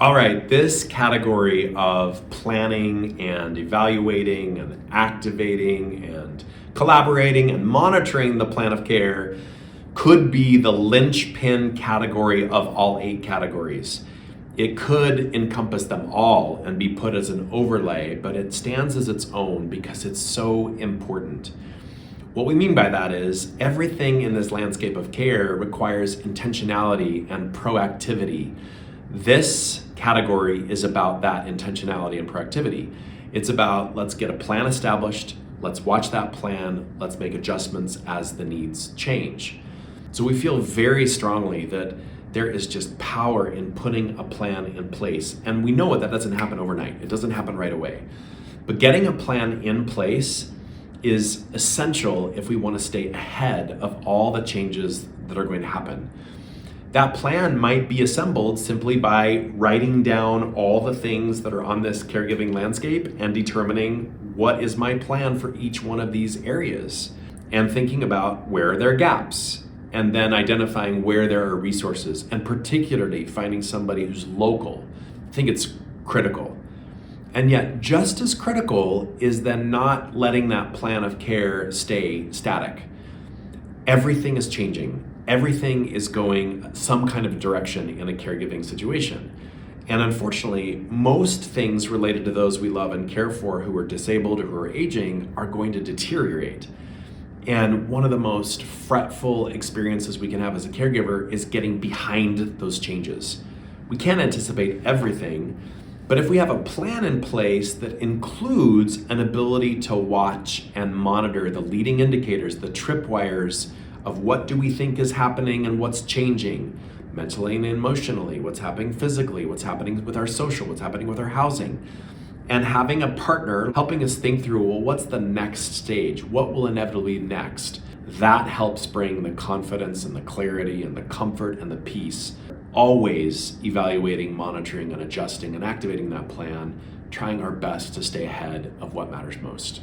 All right, this category of planning and evaluating and activating and collaborating and monitoring the plan of care could be the linchpin category of all 8 categories. It could encompass them all and be put as an overlay, but it stands as its own because it's so important. What we mean by that is everything in this landscape of care requires intentionality and proactivity. This category is about that intentionality and proactivity. It's about let's get a plan established, let's watch that plan, let's make adjustments as the needs change. So we feel very strongly that there is just power in putting a plan in place. And we know that doesn't happen overnight. It doesn't happen right away. But getting a plan in place is essential if we want to stay ahead of all the changes that are going to happen. That plan might be assembled simply by writing down all the things that are on this caregiving landscape and determining what is my plan for each one of these areas and thinking about where are there gaps and then identifying where there are resources and particularly finding somebody who's local. I think it's critical. And yet just as critical is then not letting that plan of care stay static. Everything is changing. Everything is going some kind of direction in a caregiving situation. And unfortunately, most things related to those we love and care for who are disabled or who are aging are going to deteriorate. And one of the most fretful experiences we can have as a caregiver is getting behind those changes. We can't anticipate everything, but if we have a plan in place that includes an ability to watch and monitor the leading indicators, the tripwires of what do we think is happening and what's changing mentally and emotionally, what's happening physically, what's happening with our social, what's happening with our housing, and having a partner helping us think through, well, what's the next stage? What will inevitably be next? That helps bring the confidence and the clarity and the comfort and the peace. Always evaluating, monitoring, and adjusting and activating that plan, trying our best to stay ahead of what matters most.